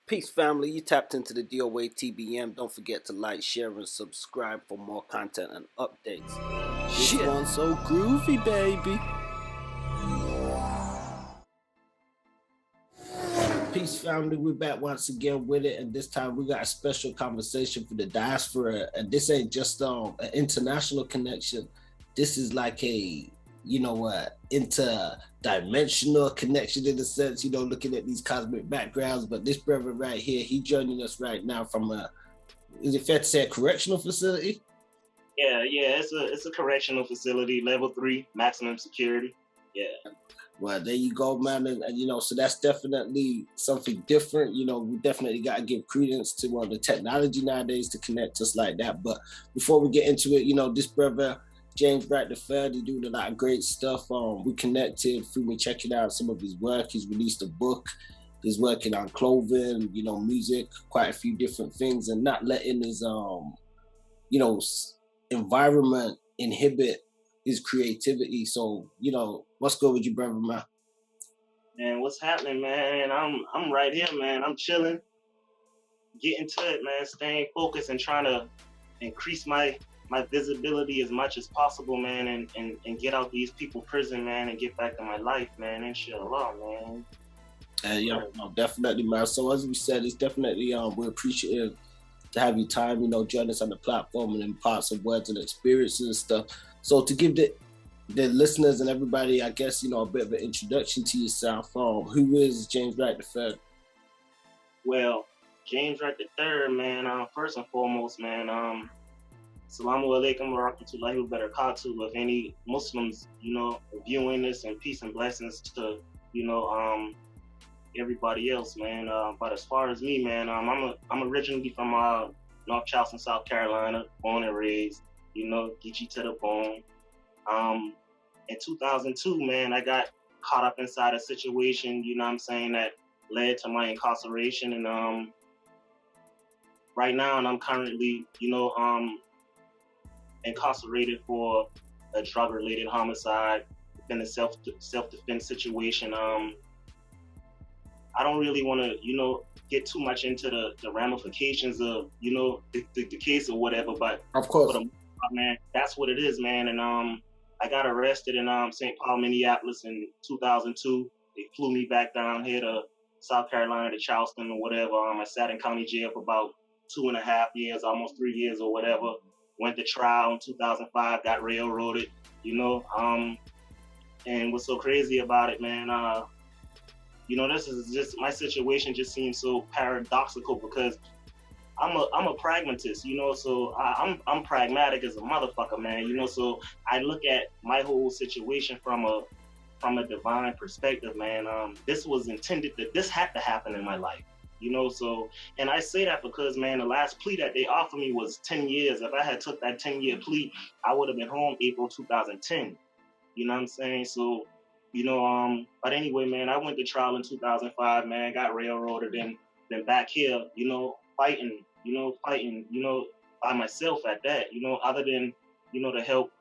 Peace, family. You tapped into the doatbm. Don't forget to like, share, and subscribe for more content and updates. This one's so groovy, baby. Peace, family. We're back once again with it, and this time we got a special conversation for the diaspora. And this ain't just an international connection. This is like a interdimensional connection in a sense. Looking at these cosmic backgrounds. But this brother right here, he joining us right now from is it fair to say a correctional facility? Yeah, it's a correctional facility, level 3, maximum security. Yeah. Well, there you go, man. And so that's definitely something different. We definitely got to give credence to the technology nowadays to connect us like that. But before we get into it, this brother, James Wright III, he doing a lot of great stuff. We connected through me checking out some of his work. He's released a book. He's working on clothing, music, quite a few different things, and not letting his environment inhibit his creativity. So, what's good with you, brother, man? Man, what's happening, man? I'm right here, man. I'm chilling, getting to it, man. Staying focused and trying to increase my visibility as much as possible, man, and get out these people prison, man, and get back to my life, man. Inshallah, man. No, definitely, man. So as we said, it's definitely we're appreciative to have your time, join us on the platform and impart some words and experiences and stuff. So to give the listeners and everybody, I guess, a bit of an introduction to yourself. Who is James Wright III? Well, James Wright III, man, first and foremost, man, Assalamu alaikum wa rahmatullahi wa barakatuh. If any Muslims, viewing this, and peace and blessings to, everybody else, man. But as far as me, man, I'm originally from North Charleston, South Carolina, born and raised, Geechee to the bone. In 2002, man, I got caught up inside a situation, that led to my incarceration. And right now, I'm currently, incarcerated for a drug-related homicide in a self-defense situation. I don't really want to, get too much into the ramifications of, the case or whatever, but of course, man, that's what it is, man. And I got arrested in St. Paul, Minneapolis in 2002. They flew me back down here to South Carolina, to Charleston or whatever. I sat in county jail for about 2.5 years, almost 3 years or whatever. Went to trial in 2005, got railroaded, and what's so crazy about it, man, this is just, my situation just seems so paradoxical because I'm a pragmatist, so I'm pragmatic as a motherfucker, man, so I look at my whole situation from a divine perspective, man. This was intended, that this had to happen in my life, so, and I say that because, man, the last plea that they offered me was 10 years. If I had took that 10-year plea, I would have been home April 2010, you know what I'm saying? So, but anyway, man, I went to trial in 2005, man, got railroaded, and then back here, fighting, by myself at that, other than, the help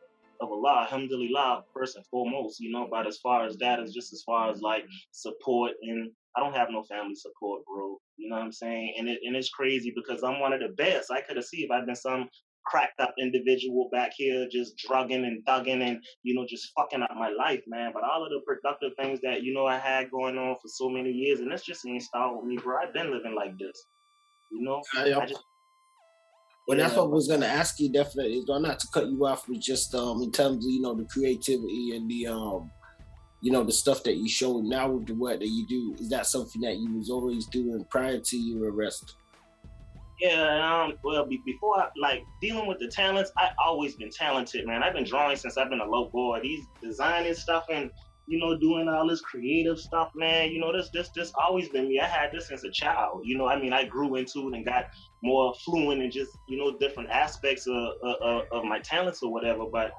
of Allah, alhamdulillah, first and foremost, but as far as that, is just as far as like support, and I don't have no family support, bro. You know what I'm saying? And it's crazy because I'm one of the best. I could have seen if I'd been some cracked up individual back here just drugging and thugging and, just fucking up my life, man. But all of the productive things that, I had going on for so many years, and this just ain't start with me, bro. I've been living like this, I just, well, that's what I was gonna ask you. Definitely, not to cut you off, with just in terms of the creativity and the stuff that you show now with the work that you do. Is that something that you was always doing prior to your arrest? Yeah, well, before dealing with the talents, I always been talented, man. I've been drawing since I've been a little boy. These designing stuff and doing all this creative stuff, man. This always been me. I had this since a child. I grew into it and got more fluent in just different aspects of my talents or whatever. But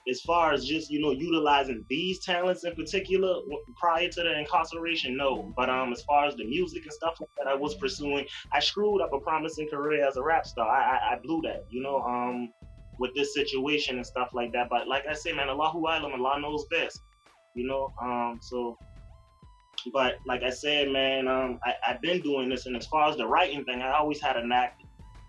as far as just utilizing these talents in particular prior to the incarceration, no. But as far as the music and stuff like that I was pursuing, I screwed up a promising career as a rap star. I blew that, with this situation and stuff like that. But like I say, man, Allahu Alam, Allah knows best, so But like I said, man, I've been doing this, and as far as the writing thing, I always had a knack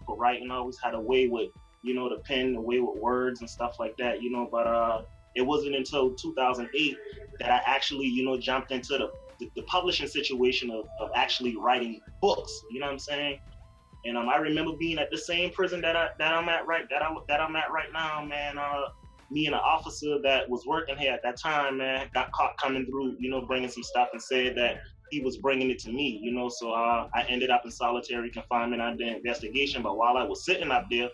for writing. I always had a way with, the pen, the way with words and stuff like that, but it wasn't until 2008 that I actually, jumped into the publishing situation of actually writing books, you know what I'm saying? And I remember being at the same prison that I'm at right now, man. Me and an officer that was working here at that time, man, got caught coming through, bringing some stuff, and said that he was bringing it to me, so I ended up in solitary confinement under investigation. But while I was sitting up there,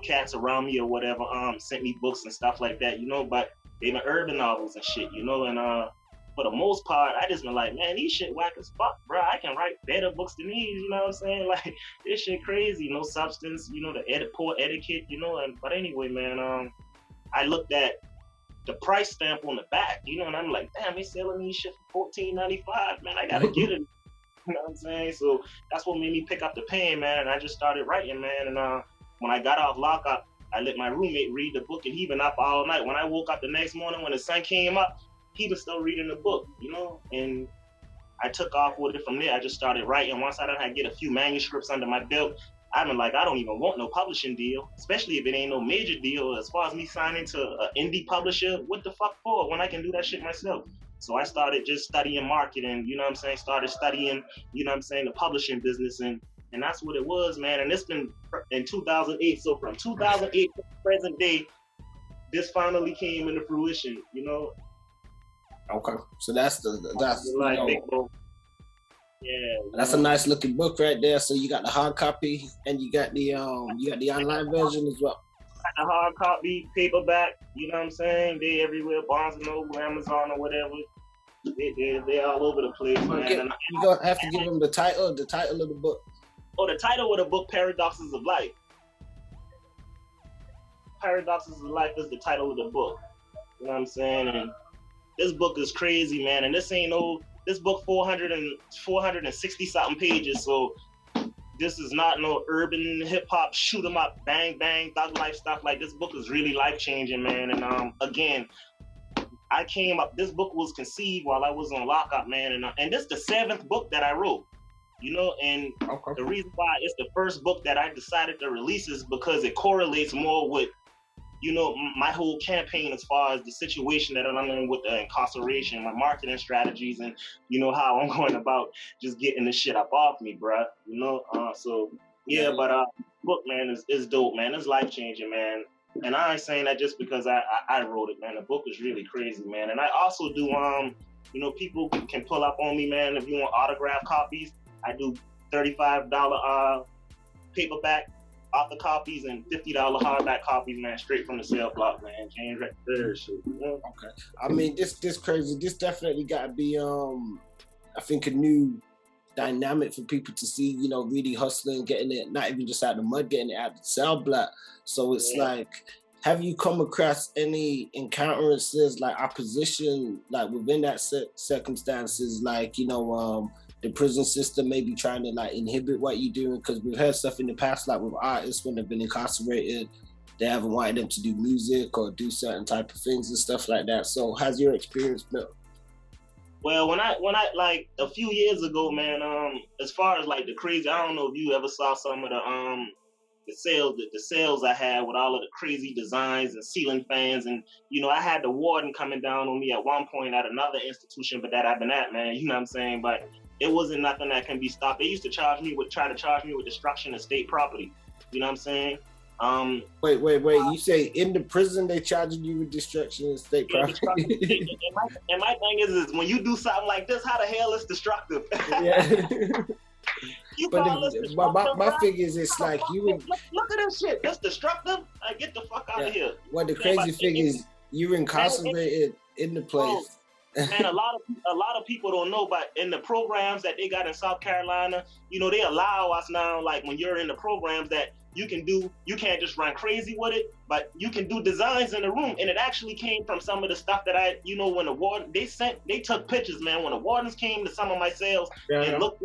cats around me or whatever sent me books and stuff like that, but they been urban novels and shit, and for the most part, I just been like, man, these shit whack as fuck, bro. I can write better books than these, you know what I'm saying? Like, this shit crazy, no substance, the poor etiquette, but anyway, man, I looked at the price stamp on the back, and I'm like, damn, they selling these shit for $14.95, man. I gotta get it. You know what I'm saying? So that's what made me pick up the pen, man. And I just started writing, man. And when I got off lockup, I let my roommate read the book, and he been up all night. When I woke up the next morning, when the sun came up, he was still reading the book, and I took off with it from there. I just started writing. Once I done had to get a few manuscripts under my belt, I've been like, I don't even want no publishing deal, especially if it ain't no major deal. As far as me signing to an indie publisher, what the fuck for when I can do that shit myself? So I started just studying marketing, started studying, the publishing business, and that's what it was, man. And it's been in 2008. So from 2008 to present day, this finally came into fruition, Okay, so that's like big book. Yeah, that's a nice looking book right there. So you got the hard copy and you got the online version as well. The hard copy, paperback, you know what I'm saying? They everywhere, Barnes and Noble, Amazon, or whatever. They're all over the place, man. Okay. You gonna have to give them the title of the book. Oh, the title of the book, Paradoxes of Life. Paradoxes of Life is the title of the book. You know what I'm saying? And this book is crazy, man. And this book 460 something pages. So this is not no urban hip hop shoot 'em up, bang bang, thug life stuff. Like, this book is really life changing, man. And again, this book was conceived while I was on lockup, man. And this is the 7th book that I wrote, and okay. The reason why it's the first book that I decided to release is because it correlates more with, my whole campaign as far as the situation that I'm in with the incarceration, my marketing strategies, and, how I'm going about just getting this shit up off me, bruh, so, yeah, but book, man, is dope, man. It's life-changing, man. And I ain't saying that just because I wrote it, man. The book is really crazy, man. And I also do, people can pull up on me, man, if you want autograph copies. I do $35 paperback author copies and $50 hardback copies, man, straight from the sale block, man. James Wright III shit. Okay. I mean, this crazy. This definitely got to be, I think, a new dynamic for people to see, really hustling, getting it, not even just out of the mud, getting it out of the cell block. So it's like, have you come across any encounters, like opposition, like within that circumstances, like, the prison system may be trying to like inhibit what you're doing? Because we've heard stuff in the past, like with artists when they've been incarcerated, they haven't wanted them to do music or do certain type of things and stuff like that. So how's your experience been? Well, when I like a few years ago, man, as far as like the crazy, I don't know if you ever saw some of the sales I had with all of the crazy designs and ceiling fans, and I had the warden coming down on me at one point at another institution, but that I've been at, man, you know what I'm saying? But it wasn't nothing that can be stopped. They used to try to charge me with destruction of state property. You know what I'm saying? Wait. You say in the prison they charging you with destruction of state property? And my thing is when you do something like this, how the hell is destructive? Yeah. My figure is, it's like you would look at this shit. That's destructive. Like, get the fuck out of here. Well, the crazy thing is you're incarcerated in the place. Man, a lot of people don't know, but in the programs that they got in South Carolina, they allow us now, like when you're in the programs, that you can't just run crazy with it, but you can do designs in the room. And it actually came from some of the stuff that when the warden, they took pictures, man. When the wardens came to some of my cells and looked,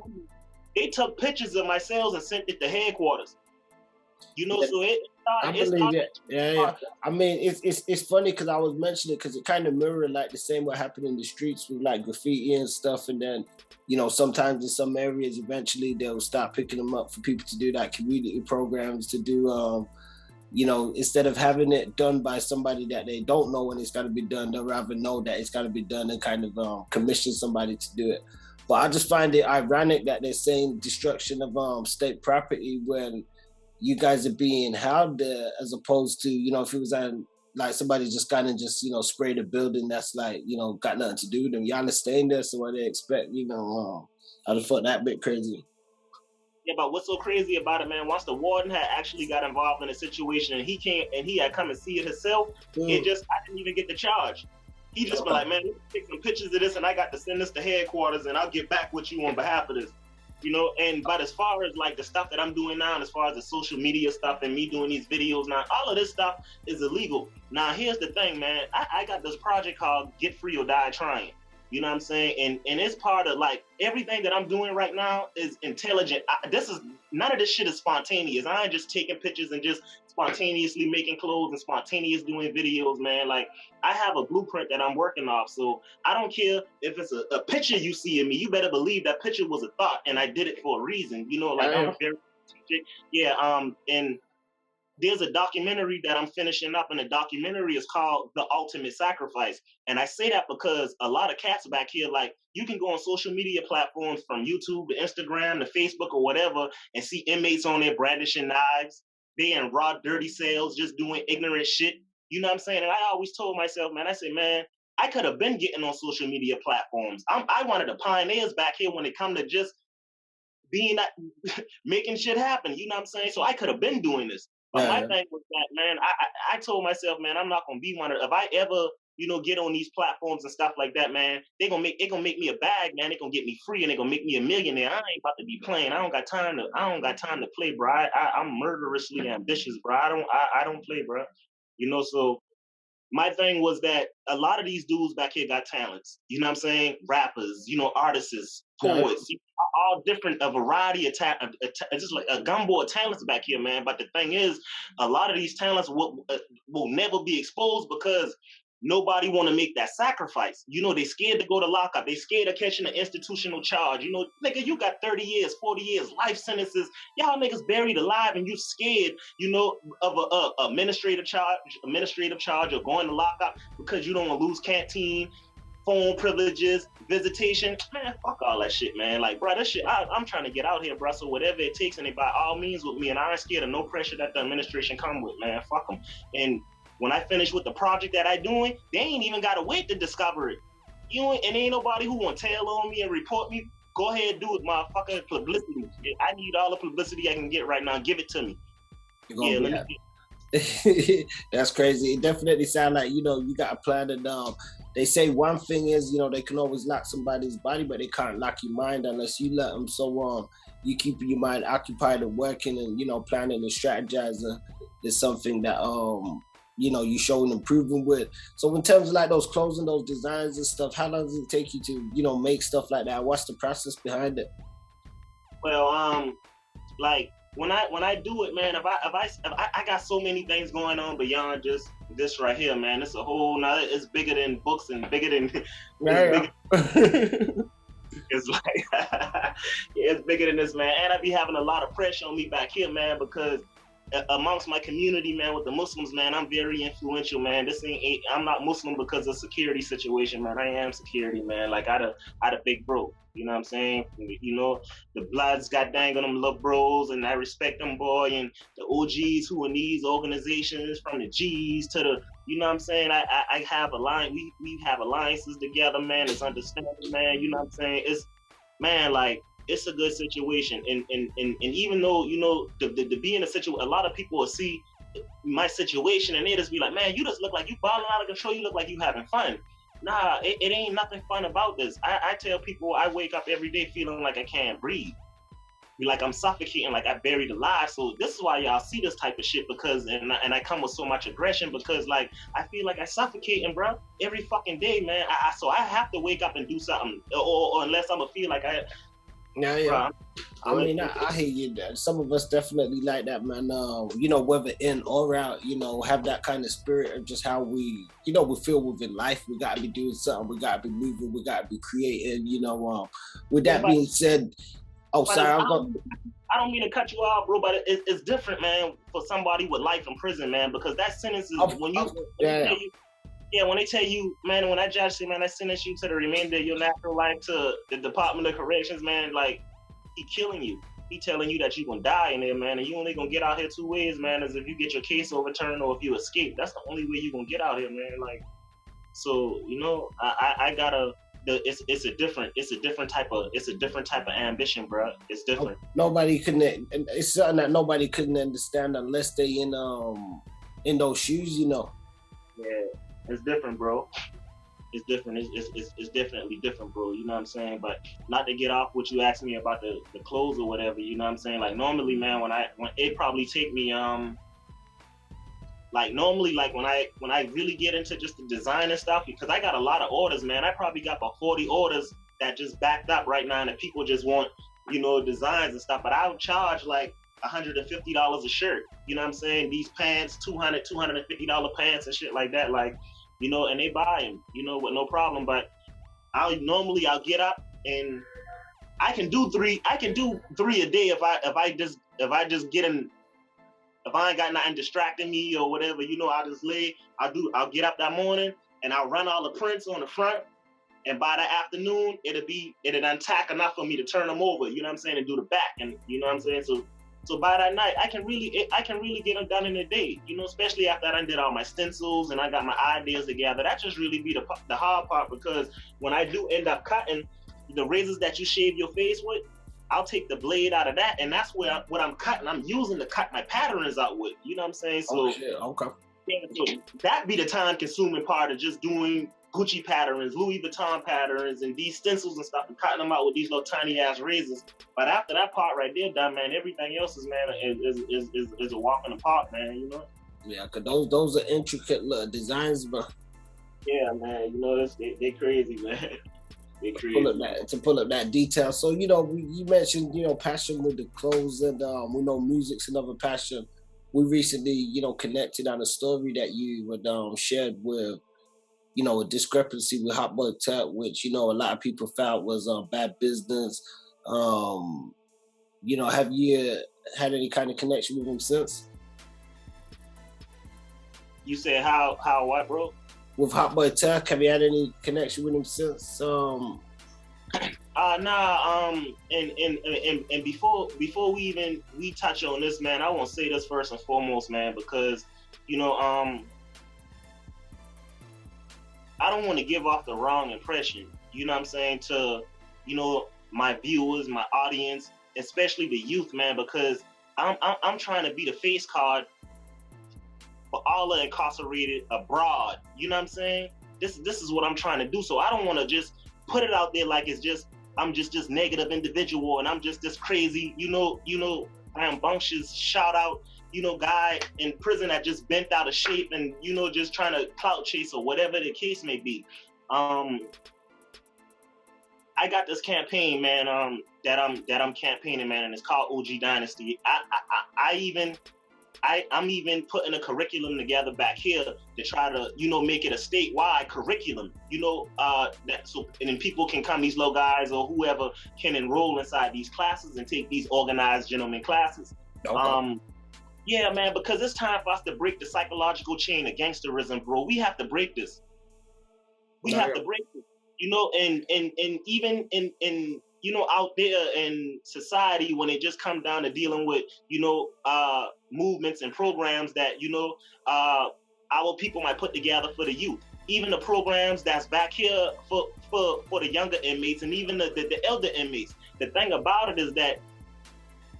they took pictures of my cells and sent it to headquarters. You know, Yeah, so I it believe started. it. Yeah, yeah. I mean, it's funny because I was mentioning it because it kind of mirrored like the same what happened in the streets with like graffiti and stuff, and then sometimes in some areas eventually they'll start picking them up for people to do like community programs to do instead of having it done by somebody that they don't know when it's got to be done, they'll rather know that it's got to be done and kind of commission somebody to do it. But I just find it ironic that they're saying destruction of state property when you guys are being held there, as opposed to if it was like somebody just kind of just sprayed a building that's like got nothing to do with them. Y'all are staying there, so what they expect, I just thought that bit crazy. Yeah, but what's so crazy about it, man? Once the warden had actually got involved in the situation and he came and he had come and see it himself, I didn't even get the charge. He just been like, man, let me take some pictures of this and I got to send this to headquarters and I'll get back with you on behalf of this. But as far as like the stuff that I'm doing now, and as far as the social media stuff and me doing these videos now, all of this stuff is illegal. Now, here's the thing, man. I got this project called Get Free or Die Trying. You know what I'm saying? And it's part of like everything that I'm doing right now is intelligent. None of this shit is spontaneous. I ain't just taking pictures and just spontaneously making clothes and spontaneous doing videos, man. Like I have a blueprint that I'm working off. So I don't care if it's a picture you see of me. You better believe that picture was a thought and I did it for a reason. I'm very strategic. Yeah. And there's a documentary that I'm finishing up, and the documentary is called The Ultimate Sacrifice. And I say that because a lot of cats back here, like, you can go on social media platforms from YouTube to Instagram to Facebook or whatever and see inmates on there brandishing knives. They in raw, dirty cells just doing ignorant shit. You know what I'm saying? And I always told myself, man, I said, man, I could have been getting on social media platforms. I wanted the pioneers back here when it come to just being that, making shit happen. You know what I'm saying? So I could have been doing this. But my thing was that, man, I told myself, man, I'm not gonna be one of. If I ever, get on these platforms and stuff like that, man, it gonna make me a bag, man. They gonna get me free and they gonna make me a millionaire. I ain't about to be playing. I don't got time to play, bro. I'm murderously ambitious, bro. I don't play, bro. So my thing was that a lot of these dudes back here got talents. You know what I'm saying? Rappers, artists, poets, all different, a variety of talent, just like a gumbo of talents back here, man. But the thing is, a lot of these talents will never be exposed because nobody want to make that sacrifice. They scared to go to lockup. They scared of catching an institutional charge. Nigga, you got 30 years, 40 years, life sentences. Y'all niggas buried alive and you scared, of a administrative charge or going to lockup because you don't want to lose canteen, phone privileges, visitation. Man, fuck all that shit, man. Like, bro, that shit, I'm trying to get out here, bro. So whatever it takes, and they by all means with me, and I ain't scared of no pressure that the administration come with, man. Fuck them. And when I finish with the project that I doing, they ain't even gotta wait to discover it. And ain't nobody who want to tell on me and report me. Go ahead and do it, motherfucker. Publicity. I need all the publicity I can get right now. Give it to me. Yeah, let me. That's crazy. It definitely sounds like you got a plan. And they say one thing is they can always lock somebody's body, but they can't lock your mind unless you let them. So you keep your mind occupied and working and planning and strategizing is something that you showing improving with. So in terms of like those clothes and those designs and stuff, how long does it take you to make stuff like that? What's the process behind it? Well, like when I do it, man, if I got so many things going on beyond just this right here, man. It's a whole nother. It's bigger than books and bigger than. It's like it's bigger than this, man. And I be having a lot of pressure on me back here, man, because amongst my community, man, with the Muslims, man, I'm very influential, man. I'm not Muslim because of security situation, man. I am security, man. Like I the big bro. You know what I'm saying? The Bloods got dang on them little bros, and I respect them, boy. And the OGs who in these organizations, from the G's to the, you know what I'm saying? I have we have alliances together, man. It's understanding, man. You know what I'm saying? It's, man, like, it's a good situation. And even though, to be in a situation, a lot of people will see my situation and they just be like, man, you just look like you balling out of control. You look like you having fun. Nah, it ain't nothing fun about this. I tell people I wake up every day feeling like I can't breathe. Be like I'm suffocating, like I buried alive. So this is why y'all see this type of shit, because and I come with so much aggression because like I feel like I suffocating, bro, every fucking day, man. So I have to wake up and do something, or unless I'm gonna feel like Yeah. bro. I mean, I hear you. Some of us definitely like that, man. Whether in or out, have that kind of spirit of just how we feel within life. We gotta be doing something. We gotta be moving. We gotta be creating. With Yeah, that being said, oh, but sorry, I was going. I don't mean to cut you off, bro, but it's different, man, for somebody with life in prison, man, because that sentence is when they tell you, man, when that judge say, man, I sentence you to the remainder of your natural life to the Department of Corrections, man, like, he killing you. He telling you that you gonna die in there, man, and you only gonna get out here 2 ways, man, is if you get your case overturned or if you escape. That's the only way you gonna get out here, man. Like, so, I gotta. It's a different type of ambition, bro. It's different. Nobody couldn't. It's something that nobody couldn't understand unless they in those shoes, Yeah, it's different, bro. It's different. It's definitely different, bro. You know what I'm saying? But not to get off what you asked me about the clothes or whatever. You know what I'm saying? Like normally, man, when it probably take me like normally, like when I really get into just the design and stuff, because I got a lot of orders, man. I probably got about 40 orders that just backed up right now, and that people just want, designs and stuff. But I would charge like $150 a shirt. You know what I'm saying? These pants, $250 pants and shit like that. Like, and they buy them, with no problem. But I'll get up and I can do three a day if I just get in. If I ain't got nothing distracting me or whatever, I'll get up that morning and I'll run all the prints on the front. And by the afternoon, it'll untack enough for me to turn them over, you know what I'm saying, and do the back. And you know what I'm saying? So by that night, I can really get them done in a day, especially after I did all my stencils and I got my ideas together. That just really be the hard part, because when I do end up cutting the razors that you shave your face with, I'll take the blade out of that, and that's what I'm cutting. I'm using to cut my patterns out with. You know what I'm saying? So, okay. Yeah, so that be the time-consuming part of just doing Gucci patterns, Louis Vuitton patterns, and these stencils and stuff, and cutting them out with these little tiny-ass razors. But after that part right there done, man, everything else is a walk in the park, man. Yeah, because those are intricate little designs, but yeah, man, they crazy, man. To pull up that detail. So you mentioned passion with the clothes, and we know music's another passion. We recently connected on a story that you had shared with a discrepancy with Hot Boy Tech, which a lot of people felt was bad business. Have you had any kind of connection with him since? You said how what, bro? With Hot Boy Tech, have you had any connection with him since? And before we touch on this, man, I want to say this first and foremost, man, because I don't want to give off the wrong impression, you know what I'm saying, to my viewers, my audience, especially the youth, man, because I'm trying to be the face card for all the incarcerated abroad. You know what I'm saying? This is what I'm trying to do. So I don't want to just put it out there like it's just I'm just this negative individual and I'm just this crazy, rambunctious shout out, guy in prison that just bent out of shape and just trying to clout chase or whatever the case may be. I got this campaign, man, that I'm campaigning, man, and it's called OG Dynasty. I'm even putting a curriculum together back here to try to, make it a statewide curriculum, and then people can come, these little guys or whoever can enroll inside these classes and take these organized gentleman classes. Okay. Yeah, man, because it's time for us to break the psychological chain of gangsterism, bro. We have to break this. We have to break this, and even in out there in society, when it just comes down to dealing with, movements and programs that, our people might put together for the youth, even the programs that's back here for the younger inmates and even the elder inmates. The thing about it is that,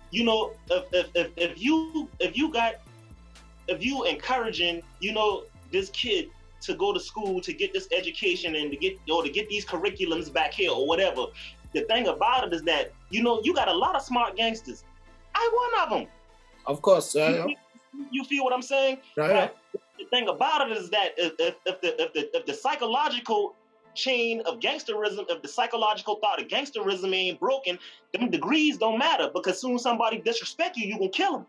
if you encouraging, this kid to go to school to get this education and to get these curriculums back here or whatever. The thing about it is that, you got a lot of smart gangsters. I'm one of them. Of course. You feel what I'm saying? Right. The thing about it is that if the psychological chain of gangsterism, if the psychological thought of gangsterism ain't broken, them degrees don't matter, because soon somebody disrespect you, you gonna kill them.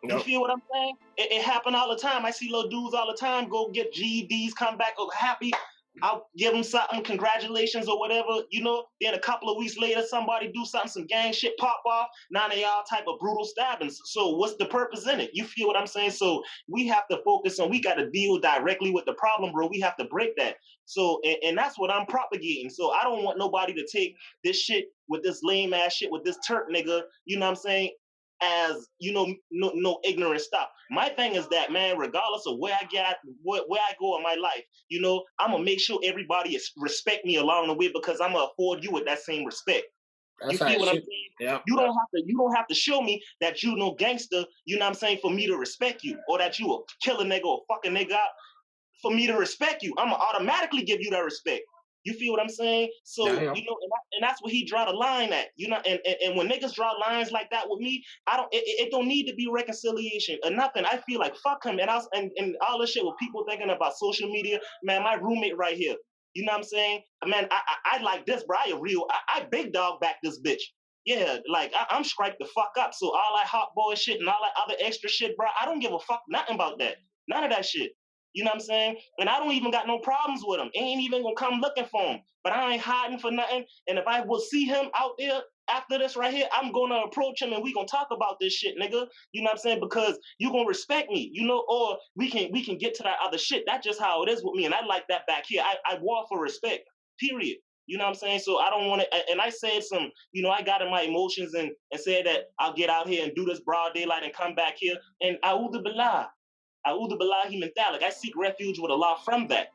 You feel what I'm saying? It happen all the time. I see little dudes all the time go get GEDs, come back happy. I'll give them something, congratulations or whatever, you know. Then a couple of weeks later, somebody do something, some gang shit pop off. Now they all type of brutal stabbings. So what's the purpose in it? You feel what I'm saying? So we have to focus on, we got to deal directly with the problem, bro. We have to break that. So, and that's what I'm propagating. So I don't want nobody to take this shit with this lame ass shit with this Turk nigga, you know what I'm saying, as, you know, no ignorant stuff. My thing is that, man, regardless of where I go in my life, you know, I'm gonna make sure everybody respect me along the way, because I'm gonna afford you with that same respect. That's you feel what I'm saying? Yeah. You don't have to show me that you no gangster, you know what I'm saying, for me to respect you, or that you a killer nigga or fuck a nigga up for me to respect you. I'm gonna automatically give you that respect. You feel what I'm saying? So, you know, and that's where he draw the line at, you know, and when niggas draw lines like that with me, it don't need to be reconciliation or nothing. I feel like fuck him. And and all this shit with people thinking about social media, man, my roommate right here, you know what I'm saying? Man, I like this, bro. I big dog back this bitch. Yeah, like I'm striped the fuck up. So all that hot boy shit and all that other extra shit, bro, I don't give a fuck nothing about that. None of that shit. You know what I'm saying? And I don't even got no problems with him. Ain't even gonna come looking for him. But I ain't hiding for nothing. And if I will see him out there after this right here, I'm gonna approach him and we gonna talk about this shit, nigga. You know what I'm saying? Because you gonna respect me, you know, or we can get to that other shit. That's just how it is with me. And I like that back here. I war for respect, period. You know what I'm saying? So I don't want to, and I said some, you know, I got in my emotions and said that I'll get out here and do this broad daylight and come back here. And a'udhu billah. A'udhu billahi min thalik. I seek refuge with Allah from that.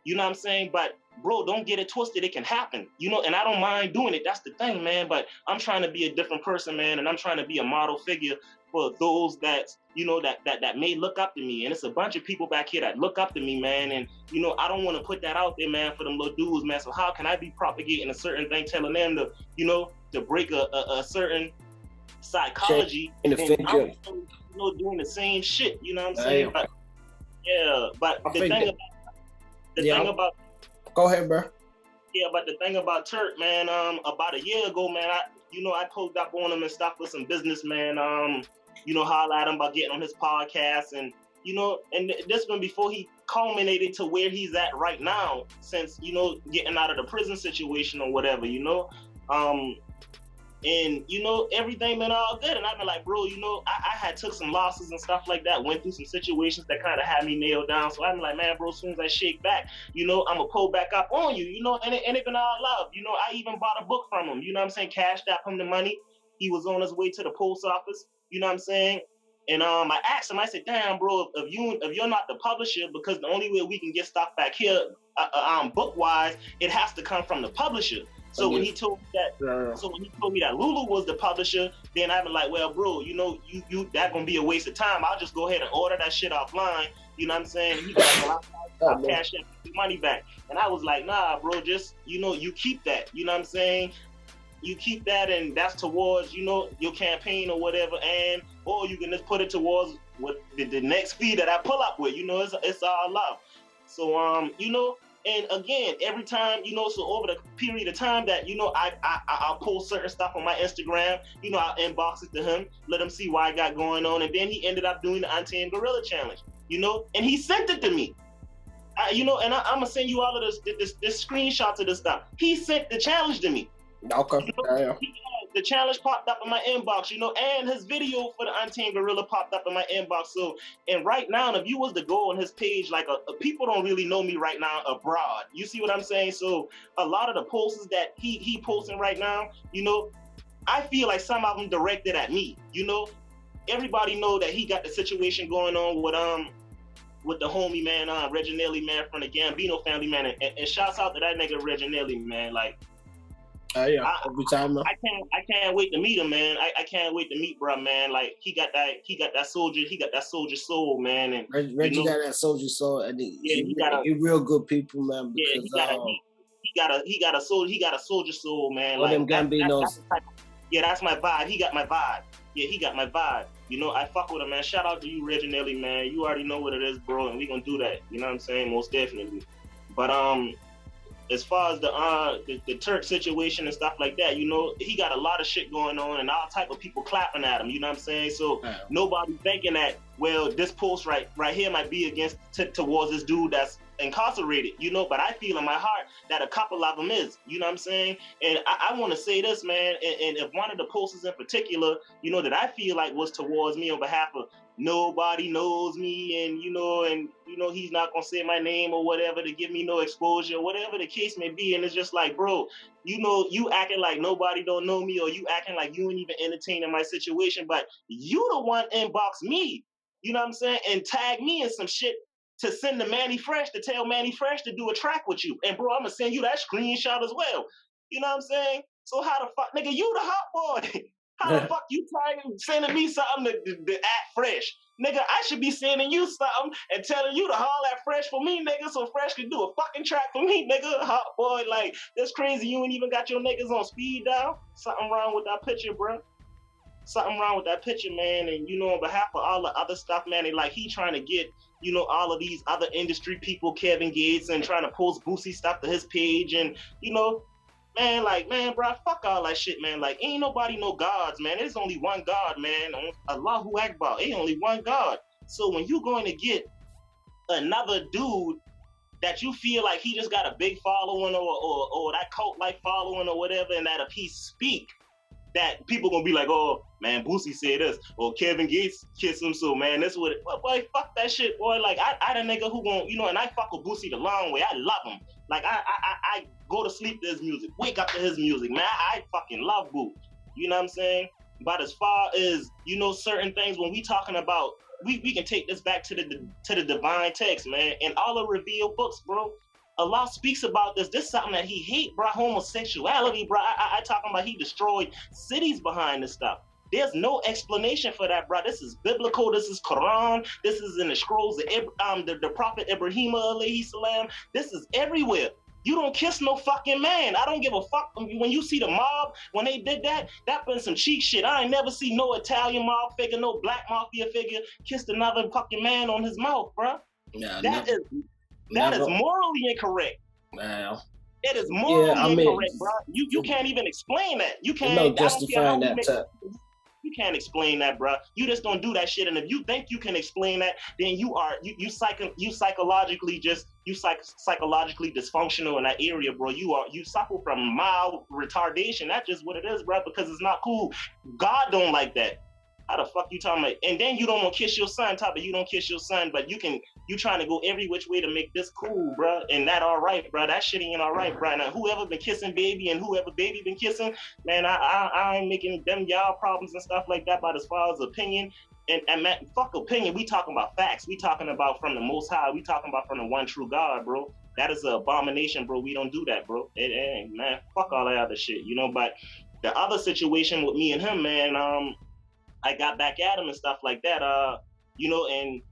You know what I'm saying? But bro, don't get it twisted. It can happen. You know, and I don't mind doing it. That's the thing, man. But I'm trying to be a different person, man, and I'm trying to be a model figure for those that, you know, that may look up to me. And it's a bunch of people back here that look up to me, man. And, you know, I don't want to put that out there, man, for them little dudes, man. So how can I be propagating a certain thing, telling them to, you know, to break a certain psychology and I'm, you know, doing the same shit, you know what I'm saying? But yeah, but the thing about go ahead, bro. Yeah, but the thing about Turk, man, about a year ago, man, I pulled up on him and stuff with some businessman, you know, holla at him about getting on his podcast, and you know, and this one before he culminated to where he's at right now, since, you know, getting out of the prison situation or whatever, you know. And, you know, everything been all good. And I've been like, bro, you know, I had took some losses and stuff like that, went through some situations that kind of had me nailed down. So I'm like, man, bro, as soon as I shake back, you know, I'm going to pull back up on you, you know, and it been all love. You know, I even bought a book from him, you know what I'm saying? Cashed out him the money. He was on his way to the post office, you know what I'm saying? And I asked him, I said, damn, bro, if you're not the publisher, because the only way we can get stuff back here, book-wise, it has to come from the publisher. So when he told me that, Lulu was the publisher, then I've been like, well, bro, you know, you that gonna be a waste of time. I'll just go ahead and order that shit offline. You know what I'm saying? He was like, well, I'll cash that money back. And I was like, nah, bro, just, you know, you keep that. You know what I'm saying? You keep that, and that's towards, you know, your campaign or whatever, and or you can just put it towards what the next fee that I pull up with. You know, it's all love. So you know. And again, every time, you know, so over the period of time that, you know, I'll post certain stuff on my Instagram, you know, I'll inbox it to him, let him see what I got going on. And then he ended up doing the Untamed Gorilla Challenge, you know, and he sent it to me. You know, and I'm going to send you all of this screenshots of this stuff. He sent the challenge to me. Okay. You know, the challenge popped up in my inbox, you know, and his video for the Untamed Gorilla popped up in my inbox. So, and right now, if you was to go on his page, like people don't really know me right now abroad. You see what I'm saying? So a lot of the posts that he posting right now, you know, I feel like some of them directed at me. You know, everybody know that he got the situation going on with the homie, man, Reginelli, man, from the Gambino family, man, and shouts out to that nigga Reginelli, man, like. Yeah, every time, man. I can't wait to meet him, man. I can't wait to meet bro, man. Like he got that soldier soul, man. And Reggie, you know, got that soldier soul, and he real good people, man. Because, he got a soldier soul, man. Like them Gambinos. That's my vibe. He got my vibe. Yeah, he got my vibe. You know, I fuck with him, man. Shout out to you, Reginelli, man. You already know what it is, bro, and we gonna do that. You know what I'm saying? Most definitely. But as far as the Turk situation and stuff like that, you know, he got a lot of shit going on and all type of people clapping at him, you know what I'm saying? So nobody thinking that, well, this post right here might be against towards this dude that's incarcerated, you know, but I feel in my heart that a couple of them is, you know what I'm saying? And I want to say this, man, and if one of the posts in particular, you know, that I feel like was towards me on behalf of nobody knows me, and you know he's not gonna say my name or whatever to give me no exposure, whatever the case may be. And it's just like, bro, you know, you acting like nobody don't know me, or you acting like you ain't even entertaining my situation, but you the one inbox me, you know what I'm saying, and tag me in some shit to send to Manny Fresh to tell Manny Fresh to do a track with you. And bro, I'm gonna send you that screenshot as well. You know what I'm saying? So how the fuck, nigga, you the hot boy. How the fuck you sending me something to act Fresh? Nigga, I should be sending you something and telling you to holler at Fresh for me, nigga, so Fresh can do a fucking track for me, nigga. Hot boy, like, that's crazy. You ain't even got your niggas on speed dial. Something wrong with that picture, bro. Something wrong with that picture, man. And, you know, on behalf of all the other stuff, man, he trying to get, you know, all of these other industry people, Kevin Gates, and trying to post Boosie stuff to his page. And, you know, man, like, man, bro, fuck all that shit, man. Like, ain't nobody no gods, man. There's only one God, man. Allahu Akbar. Ain't only one God. So when you going to get another dude that you feel like he just got a big following or that cult-like following or whatever, and that if he speak, that people gonna be like, oh, man, Boosie said this, or Kevin Gates kissed him, so, man, that's what it, well, boy, fuck that shit, boy. Like, I the nigga who gon', you know, and I fuck with Boosie the long way. I love him. Like, I go to sleep to his music, wake up to his music, man. I fucking love Boo. You know what I'm saying? But as far as, you know, certain things, when we talking about, we can take this back to the divine text, man, and all the revealed books, bro. Allah speaks about this. This is something that he hate, bro. Homosexuality, bro. I talking about he destroyed cities behind this stuff. There's no explanation for that, bro. This is biblical. This is Quran. This is in the scrolls of the Prophet Ibrahim alayhi salam. This is everywhere. You don't kiss no fucking man. I don't give a fuck. When you see the mob, when they did that been some cheap shit. I ain't never see no Italian mob figure, no black mafia figure kissed another fucking man on his mouth, bro. Nah, that is morally incorrect. Wow. It is morally incorrect, bro. You can't even explain that. You can't. No justifying that. You can't explain that, bro. You just don't do that shit. And if you think you can explain that, then you psychologically dysfunctional in that area, bro. You suffer from mild retardation. That's just what it is, bro. Because it's not cool. God don't like that. How the fuck you talking about? And then you don't want to kiss your son, you don't kiss your son, but you trying to go every which way to make this cool, bro. And that all right, bro. That shit ain't all right, bro. Now, whoever been kissing baby and whoever baby been kissing, man, I ain't making them y'all problems and stuff like that. But as far as opinion, and man, fuck opinion, we talking about facts. We talking about from the Most High. We talking about from the one true God, bro. That is an abomination, bro. We don't do that, bro. Man, fuck all that other shit, you know. But the other situation with me and him, man, I got back at him and stuff like that, you know, and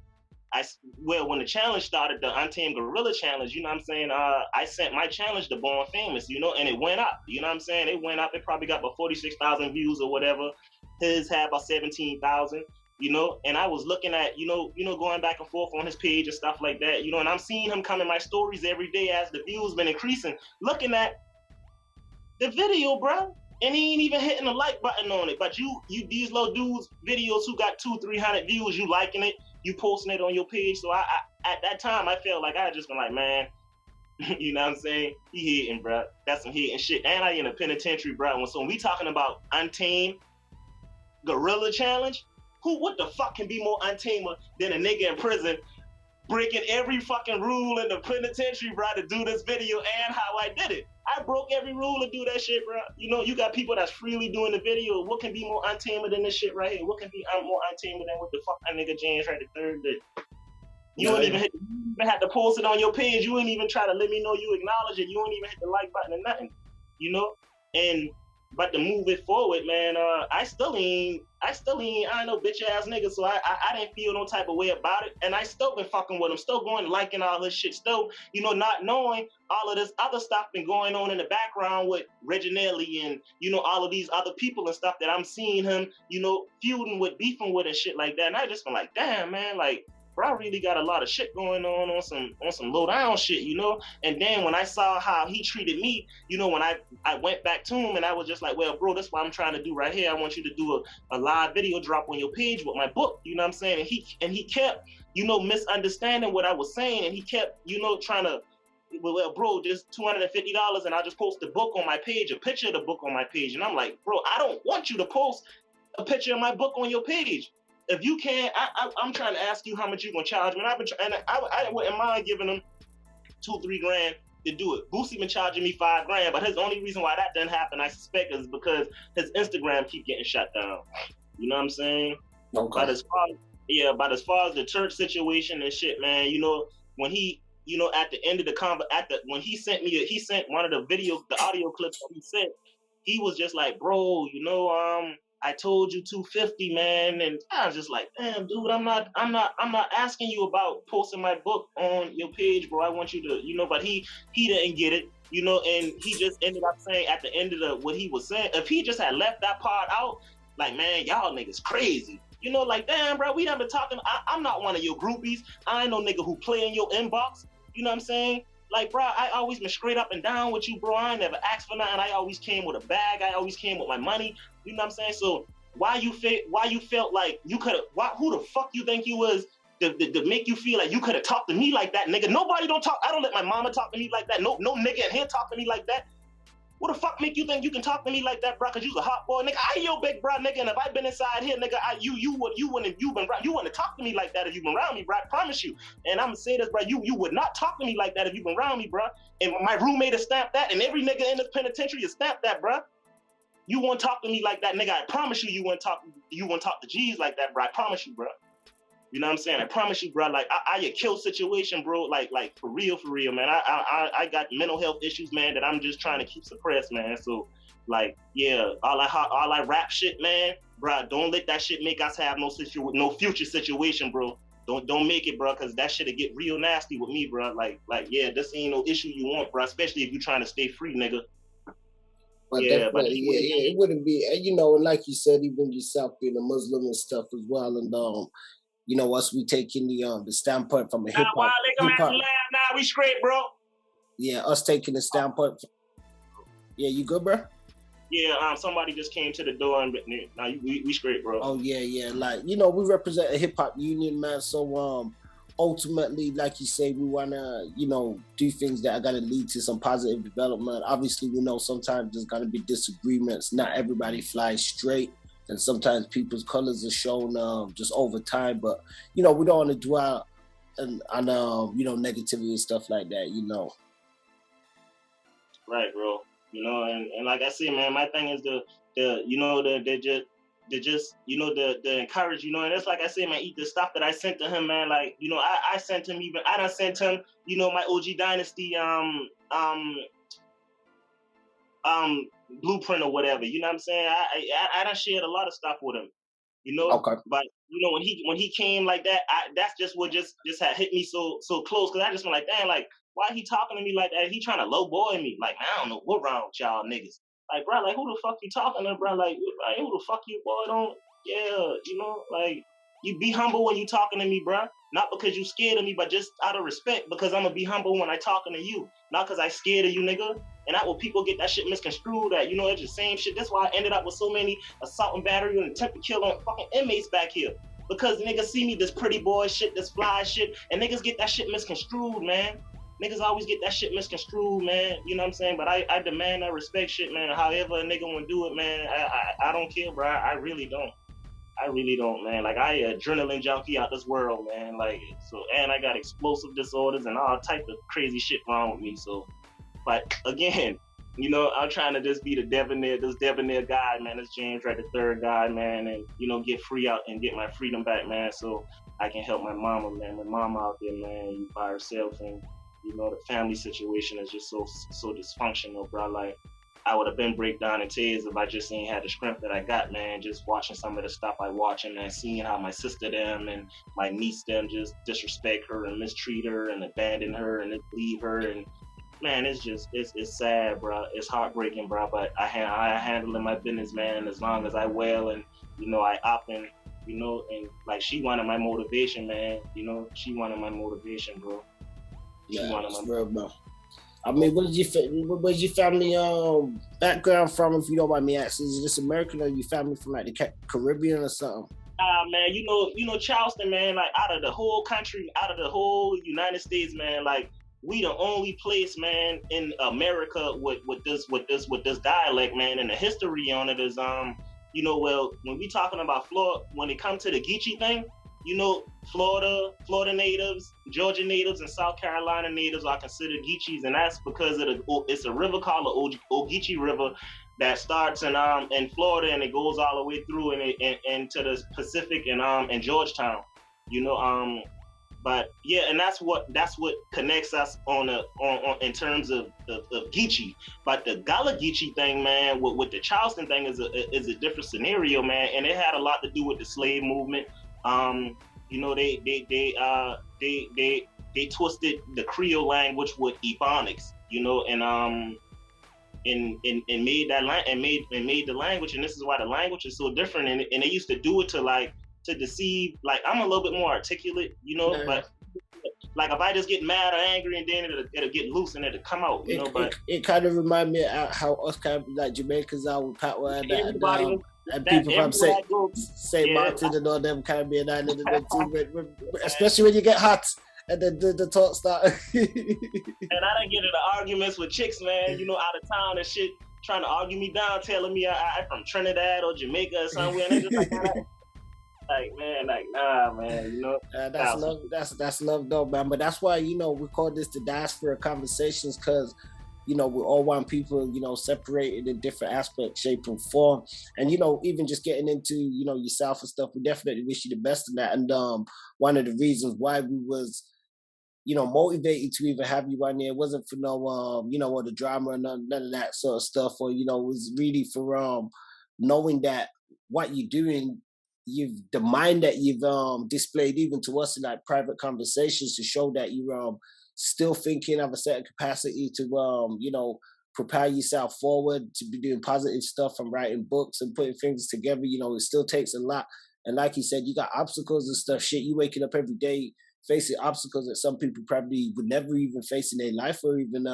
when the challenge started, the Untamed Gorilla Challenge, you know what I'm saying, I sent my challenge to Born Famous, you know, and it went up, you know what I'm saying, it went up, it probably got about 46,000 views or whatever, his had about 17,000, you know, and I was looking at, you know, going back and forth on his page and stuff like that, you know, and I'm seeing him come in my stories every day as the views been increasing, looking at the video, bro. And he ain't even hitting the like button on it. But you these little dudes, videos who got 200-300 views, you liking it, you posting it on your page. So I at that time, I felt like I had just been like, man, you know what I'm saying? He hating, bro. That's some hating shit. And I in a penitentiary, bro. So when we talking about Untamed Gorilla Challenge, what the fuck can be more untamer than a nigga in prison breaking every fucking rule in the penitentiary, bro, to do this video and how I did it. I broke every rule to do that shit, bro. You know, you got people that's freely doing the video. What can be more untamer than this shit right here? What can be more untamer than what the fuck that nigga James Wright III did? You don't even have to post it on your page. You ain't even try to let me know you acknowledge it. You don't even hit the like button or nothing, you know? But to move it forward, man, I still ain't, I know bitch ass nigga, so I didn't feel no type of way about it. And I still been fucking with him, still going liking all this shit, still, you know, not knowing all of this other stuff been going on in the background with Reginelli and, you know, all of these other people and stuff that I'm seeing him, you know, feuding with, beefing with and shit like that. And I just been like, damn, man, like, bro, I really got a lot of shit going on some low down shit, you know. And then when I saw how he treated me, you know, when I went back to him and I was just like, well, bro, that's what I'm trying to do right here. I want you to do a live video drop on your page with my book, you know what I'm saying? And he kept, you know, misunderstanding what I was saying, and he kept, you know, trying to, well, bro, just $250 and I'll just post the book on my page, a picture of the book on my page. And I'm like, bro, I don't want you to post a picture of my book on your page. If you can, I'm trying to ask you how much you're gonna charge me. And I wouldn't mind giving him $2-3 grand to do it. Boosie been charging me $5 grand, but his only reason why that didn't happen, I suspect, is because his Instagram keep getting shut down. You know what I'm saying? Okay. But as far as the church situation and shit, man, you know, when he, you know, at the end of the when he sent one of the audio clips that he sent, he was just like, bro, you know, I told you 250, man. And I was just like, damn, dude, I'm not asking you about posting my book on your page, bro. I want you to, you know, but he didn't get it, you know, and he just ended up saying at the end of what he was saying, if he just had left that part out, like, man, y'all niggas crazy. You know, like, damn, bro, we done been talking. I'm not one of your groupies. I ain't no nigga who play in your inbox. You know what I'm saying? Like, bro, I always been straight up and down with you, bro. I ain't never asked for nothing. I always came with a bag. I always came with my money. You know what I'm saying? So why you felt like you could have, who the fuck you think you was to make you feel like you could have talked to me like that, nigga? Nobody don't talk. I don't let my mama talk to me like that. No nigga in here talk to me like that. What the fuck make you think you can talk to me like that, bro? Cause you's a hot boy, nigga. I your big bro, nigga. And if I been inside here, nigga, you wouldn't talk to me like that if you been around me, bro. I promise you. And I'm gonna say this, bro. You would not talk to me like that if you been around me, bro. And my roommate has stamped that, and every nigga in this penitentiary has stamped that, bro. You won't talk to me like that, nigga. I promise you, you won't talk to G's like that, bro. I promise you, bro. You know what I'm saying? I promise you, bro. Like I a kill situation, bro. Like for real, man. I got mental health issues, man, that I'm just trying to keep suppressed, man. So, like, yeah, all I rap shit, man, bro. Don't let that shit make us have no future situation, bro. Don't make it, bro, because that shit'll get real nasty with me, bro. Like, yeah, this ain't no issue you want, bro. Especially if you trying to stay free, nigga. But yeah, it wouldn't be, you know, and like you said, even yourself being a Muslim and stuff as well, and you know, us we taking the standpoint from a hip hop. Nah, we straight, bro. Yeah, us taking the standpoint. Yeah, you good, bro? Yeah, somebody just came to the door and now we straight, bro. Oh yeah, like, you know, we represent a hip hop union, man. So ultimately, like you say, we wanna, you know, do things that are gonna lead to some positive development. Obviously, we know sometimes there's gonna be disagreements. Not everybody flies straight. And sometimes people's colors are shown just over time, but you know, we don't want to dwell on you know, negativity and stuff like that, you know. Right, bro. You know, and like I said, man, my thing is the you know, they just you know, the encourage, you know, and it's like I said, man, eat the stuff that I sent to him, man. Like, you know, I sent him I done sent him, you know, my OG Dynasty blueprint or whatever, you know what I'm saying? I done shared a lot of stuff with him, you know. Okay. But you know, when he came like that, that's just what just had hit me so close, because I just went like, damn, like, why he talking to me like that? He trying to lowboy me. Like, I don't know what wrong with y'all niggas. Like, bro, like, who the fuck you talking to, bro? Like, who the fuck you, boy? Don't, yeah, you know, like, you be humble when you talking to me, bro. Not because you scared of me, but just out of respect, because I'm gonna be humble when I talking to you. Not because I scared of you, nigga. And that will people get that shit misconstrued, that, you know, it's the same shit. That's why I ended up with so many assault and battery and attempt to kill on fucking inmates back here. Because niggas see me, this pretty boy shit, this fly shit, and niggas get that shit misconstrued, man. Niggas always get that shit misconstrued, man. You know what I'm saying? But I demand that respect shit, man. However a nigga wanna do it, man, I don't care, bro. I really don't. I really don't, man. Like, I adrenaline junkie out this world, man. Like, so, and I got explosive disorders and all type of crazy shit wrong with me. So, but again, you know, I'm trying to just be this debonair guy, man. This James Wright III guy, man, and, you know, get free out and get my freedom back, man. So I can help my mama, man. My mama out there, man, by herself, and, you know, the family situation is just so dysfunctional, bro. Like, I would have been break down in tears if I just ain't had the strength that I got, man. Just watching some of the stuff I watching, and seeing how my sister them and my niece them just disrespect her and mistreat her and abandon her and leave her, and man, it's just it's sad, bro. It's heartbreaking, bro. But I handle my business, man. As long as I well, and, you know, I opt in, you know, and like she wanted my motivation, man. You know, she wanted my motivation, bro. She Yeah, wanted it's my real, bro. I mean, where's your family background from? If you don't mind me asking, is this American or your family from like the Caribbean or something? Man, Charleston, man, like out of the whole country, out of the whole United States, man, like we the only place, man, in America with this dialect, man, and the history on it is well, when we talking about Florida, when it comes to the Geechee thing, Florida natives, Georgia natives, and South Carolina natives are considered Geechees, and that's because it's a river called the Ogeechee River that starts in Florida and it goes all the way through and into the Pacific and Georgetown, you know. But yeah, and that's what connects us on in terms of Geechee. But the Gullah Geechee thing, man, with the Charleston thing is a different scenario, man, and it had a lot to do with the slave movement. Um, they twisted the Creole language with Ebonics, and made that made the language, and this is why the language is so different, and they used to do it to deceive. Like, I'm a little bit more articulate, Yeah. but like if I just get mad or angry, and then it'll get loose and it'll come out, but It kind of remind me of how us kind of like Jamaicans are with Patwa everybody was and that people from everywhere I go, Saint yeah. Martin and all them Caribbean island and them too, especially when you get hot and then the talk start. And I done get into arguments with chicks, man, out of town and shit, trying to argue me down, telling me I'm from Trinidad or Jamaica or somewhere, and they just like, man, like, nah, man, that's love. That's love, though, man. But that's why we call this the diaspora conversations, because we all want people separated in different aspects, shape, and form. And even just getting into yourself and stuff, we definitely wish you the best in that. And one of the reasons why we was motivated to even have you on there wasn't for no or the drama or none of that sort of stuff, or it was really for knowing that what you're doing, you've the mind that you've displayed even to us in like private conversations, to show that you're still thinking of a certain capacity to propel yourself forward, to be doing positive stuff and writing books and putting things together. It still takes a lot. And like you said, you got obstacles and stuff. Shit, you waking up every day facing obstacles that some people probably would never even face in their life or even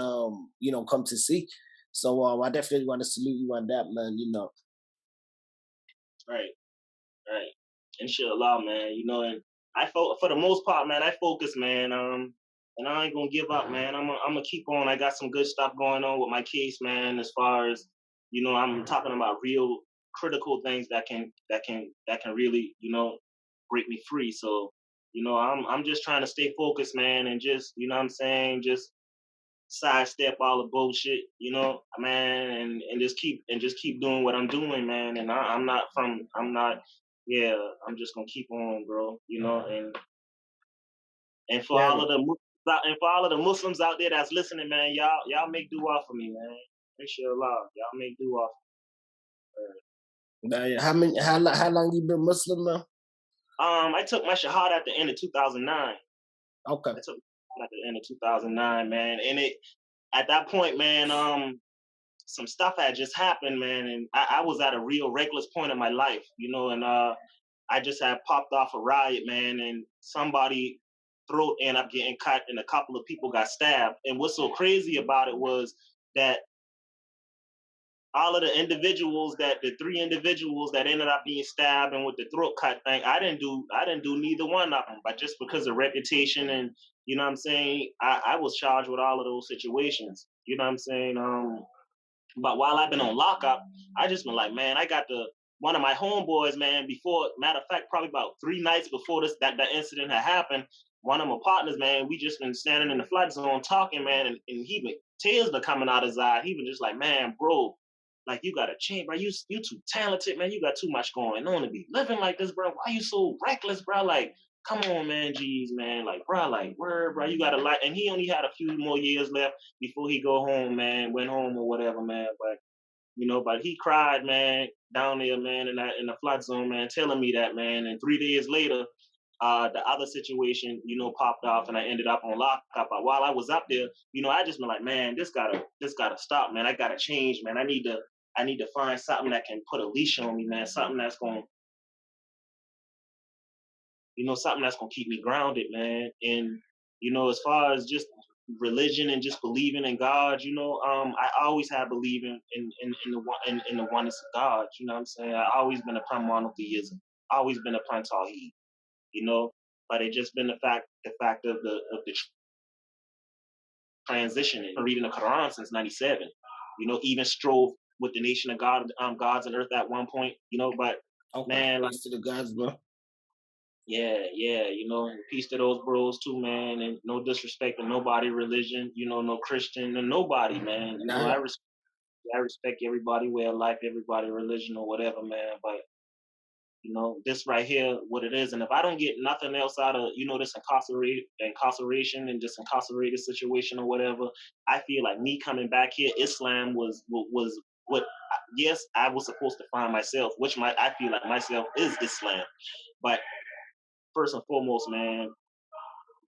come to see. So I definitely want to salute you on that, man. right. Right. Inshallah, man. And for the most part, man, I focus, man. And I ain't gonna give up, man. I'm gonna keep on. I got some good stuff going on with my case, man. As far as I'm talking about real critical things that can really break me free. So I'm just trying to stay focused, man, and just what I'm saying, just sidestep all the bullshit, man, and just keep doing what I'm doing, man. And yeah, I'm just gonna keep on, bro. And for Yeah, all of the Muslims out there that's listening, man, y'all make dua for me, man. Inshallah, y'all make dua. how long you been Muslim now? I took my shahada at the end of 2009. Okay. I took at the end of 2009, man, and at that point, man, some stuff had just happened, man, and I was at a real reckless point in my life, and I just had popped off a riot, man, and somebody throat ended up getting cut, and a couple of people got stabbed. And what's so crazy about it was that all of the three individuals that ended up being stabbed and with the throat cut thing, I didn't do neither one of them, but just because of reputation and what I'm saying, I was charged with all of those situations. You know what I'm saying? But while I've been on lockup, I just been like, man, I got one of my homeboys, man, matter of fact, probably about 3 nights before that incident had happened, one of my partners, man, we just been standing in the flood zone talking, man, and he been, tears been coming out his eye. He been just like, man, bro, like, you got to change, bro. You too talented, man. You got too much going on to be living like this, bro. Why you so reckless, bro? Like, come on, man, jeez, man. Like, bro, like, word, bro. You got to like, and he only had a few more years left before he go home, man, went home or whatever, man. But he cried, man, down there, man, in the flood zone, man, telling me that, man. And 3 days later, the other situation, popped off, and I ended up on lockup. But while I was up there, I just been like, man, this gotta stop, man. I gotta change, man. I need to find something that can put a leash on me, man. Something that's going something that's gonna keep me grounded, man. And as far as just religion and just believing in God, I always have believing in the oneness of God. You know what I'm saying? I always been upon monotheism, always been upon Tawheed, you know. But it just been the fact of the transitioning. I'm reading the Quran since '97. Even strove with the nation of God, gods and earth at one point. But Okay, man, like, peace to the gods, bro. yeah, yeah, peace to those bros too, man, and no disrespect to nobody religion, no Christian and nobody, man. Yeah, I respect everybody way of life, everybody religion or whatever, man. But this right here, what it is, and if I don't get nothing else out of this incarceration and this incarcerated situation or whatever, I feel like me coming back here, Islam was what. Yes, I was supposed to find myself, which I feel like myself is Islam, but first and foremost, man,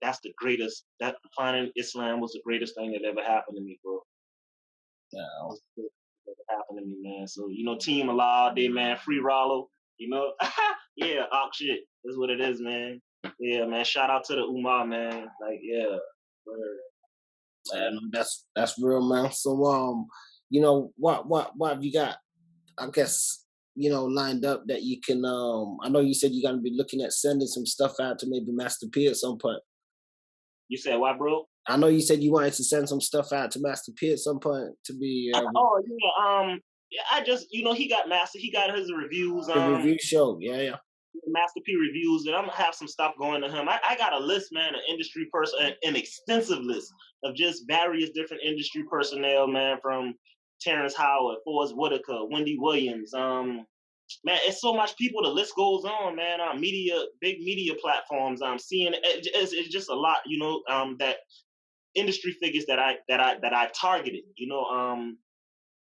that's the greatest. That finding Islam was the greatest thing that ever happened to me, bro. yeah. Ever happened to me, man. So Team Allah all day, man. Free Rollo, yeah, shit. That's what it is, man. Yeah, man. Shout out to the Umar, man. Like, yeah, word. And that's real, man. So what have you got? I guess lined up that you can. I know you said you're gonna be looking at sending some stuff out to maybe Master P at some point. You said what, bro? I know you said you wanted to send some stuff out to Master P at some point to be Oh yeah, yeah, I just he got master. He got his reviews. the review show. Yeah, yeah. Master P reviews, and I'm gonna have some stuff going to him. I got a list, man, an industry person, an extensive list of just various different industry personnel, man, from Terrence Howard, Forrest Whitaker, Wendy Williams. Man, it's so much people. The list goes on, man. Big media platforms. I'm seeing it's just a lot, that industry figures that I targeted,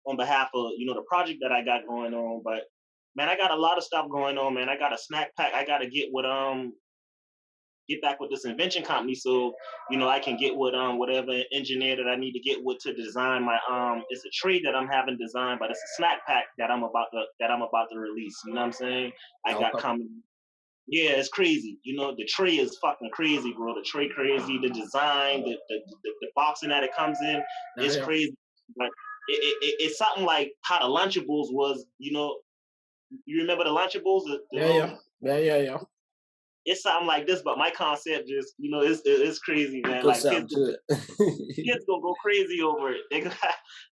on behalf of the project that I got going on. But man, I got a lot of stuff going on, man. I got a snack pack. I got to get back with this invention company, so I can get with whatever engineer that I need to get with to design my it's a trade that I'm having designed, but it's a snack pack that I'm about to release. You know what I'm saying? I got Okay. coming. Yeah, it's crazy. The tray is fucking crazy, bro. The tray crazy. The design, the boxing that it comes in Yeah, is yeah. crazy. But it's something like how the Lunchables was. You remember the Lunchables? The Yeah, little. yeah. Yeah, yeah, yeah. It's something like this, but my concept just, it's crazy, You man. put Like kids, something to it. kids gonna go crazy over it.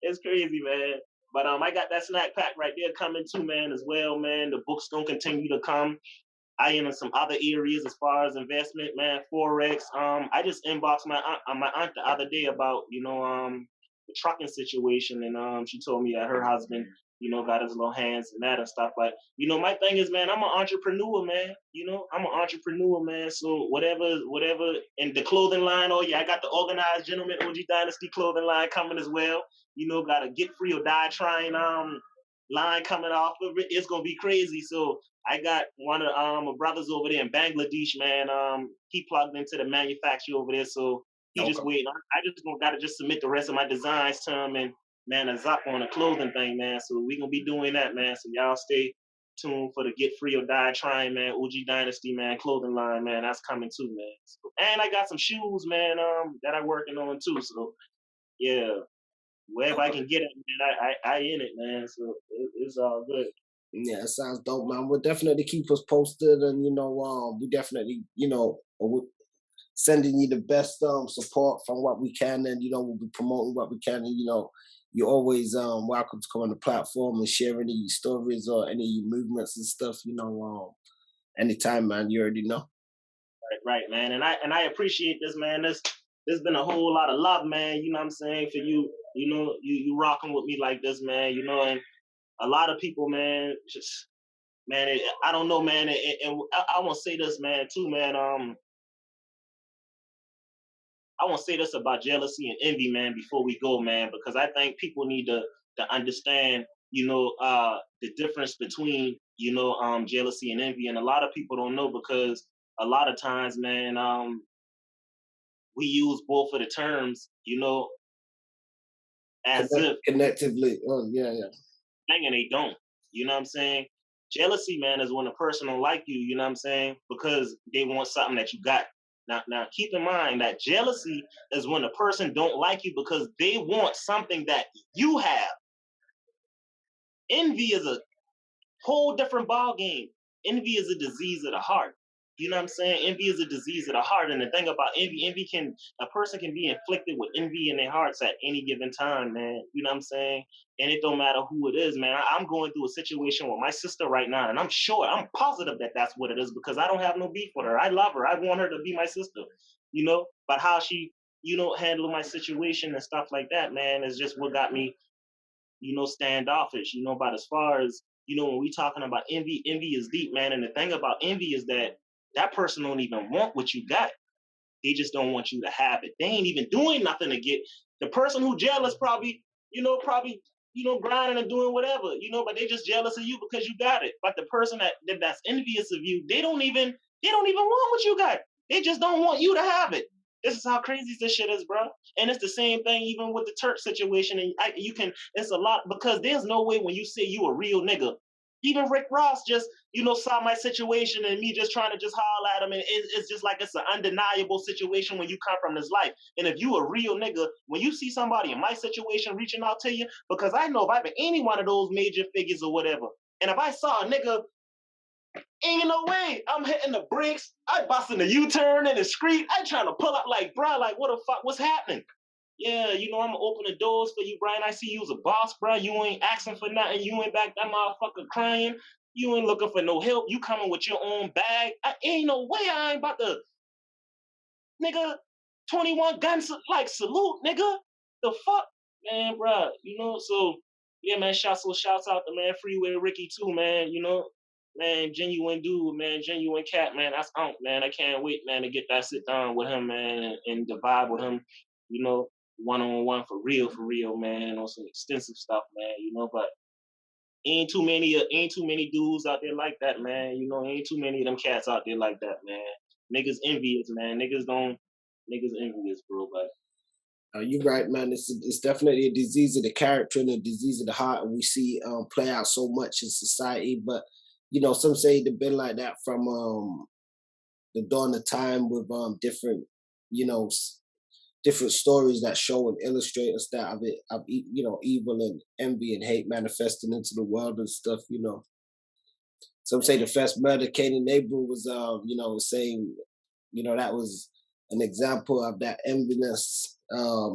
It's crazy, man. But I got that snack pack right there coming too, man, as well, man. The books gonna continue to come. I in some other areas as far as investment, man, forex. I just inboxed my aunt the other day about the trucking situation, and she told me that her husband got his little hands in that and stuff. But my thing is, man, I'm an entrepreneur, man. I'm an entrepreneur, man. So whatever, and the clothing line. Oh yeah, I got the Organized Gentleman OG Dynasty clothing line coming as well. Got a get free or die trying line coming off of it. It's gonna be crazy. So I got one of my brothers over there in Bangladesh, man. He plugged into the manufacturer over there, so he just Okay. waiting. I just gotta just submit the rest of my designs to him, and man, a zap on the clothing thing, man. So we gonna be doing that, man. So y'all stay tuned for the Get Free or Die Trying, man. OG Dynasty, man, clothing line, man. That's coming too, man. So, and I got some shoes, man, that I'm working on too. So yeah, wherever I Okay. can get it, man, I in it, man. So it's all good. Yeah, it sounds dope, man. We'll definitely keep us posted, and we definitely, we're sending you the best support from what we can, and we'll be promoting what we can, and you're always welcome to come on the platform and share any of your stories or any of your movements and stuff. Anytime, man. You already know. Right, man. And I appreciate this, man. There's been a whole lot of love, man. You know what I'm saying? For you, you rocking with me like this, man. And a lot of people, man, just man, I don't know, man. And I want to say this, man, too, man. I want to say this about jealousy and envy, man, before we go, man, because I think people need to understand, the difference between, jealousy and envy, and a lot of people don't know because a lot of times, man, we use both of the terms, as if Connectively. Oh yeah, yeah. and they don't. You know what I'm saying? Jealousy, man, is when a person don't like you, you know what I'm saying? Because they want something that you got. Now keep in mind that jealousy is when a person don't like you because they want something that you have. Envy is a whole different ball game. Envy is a disease of the heart. You know what I'm saying? Envy is a disease of the heart. And the thing about envy a person can be inflicted with envy in their hearts at any given time, man. You know what I'm saying? And it don't matter who it is, man. I'm going through a situation with my sister right now, and I'm positive that that's what it is because I don't have no beef with her. I love her. I want her to be my sister, but how she, handle my situation and stuff like that, man, is just what got me, standoffish, but as far as, when we talking about envy is deep, man. And the thing about envy is that that person don't even want what you got. They just don't want you to have it. They ain't even doing nothing to get the person who jealous probably, grinding and doing whatever, but they just jealous of you because you got it. But the person that's envious of you, they don't even want what you got. They just don't want you to have it. This is how crazy this shit is, bro. And it's the same thing even with the Turk situation. And it's a lot because there's no way when you say you a real nigga. Even Rick Ross just, saw my situation and me just trying to just holler at him. And it's just like it's an undeniable situation when you come from this life. And if you a real nigga, when you see somebody in my situation reaching out to you, because I know if I've been any one of those major figures or whatever, and if I saw a nigga, ain't no way I'm hitting the brakes, I busting the U-turn in the street, I trying to pull up like, bro, like what the fuck, what's happening? Yeah, I'm gonna open the doors for you, Brian. I see you as a boss, bro. You ain't asking for nothing. You ain't back that motherfucker crying. You ain't looking for no help. You coming with your own bag. Ain't no way I ain't about to, nigga, 21 guns, like, salute, nigga. The fuck? Man, bro, so, yeah, man, shouts out to, man, Freeway Ricky, too, man, man, genuine dude, man, genuine cat, man. That's man. I can't wait, man, to get that sit down with him, man, and the vibe with him, one-on-one for real, man, on some extensive stuff, man, but ain't too many dudes out there like that, man. Ain't too many of them cats out there like that, man. Niggas envious, man. Niggas envious, bro. But You're right, man. It's definitely a disease of the character and a disease of the heart, and we see play out so much in society. But some say they've been like that from the dawn of time with different, you know, s- different stories that show and illustrate us that evil and envy and hate manifesting into the world and stuff. Some say the first murder, Cain and Abel, was saying, that was an example of that enviness.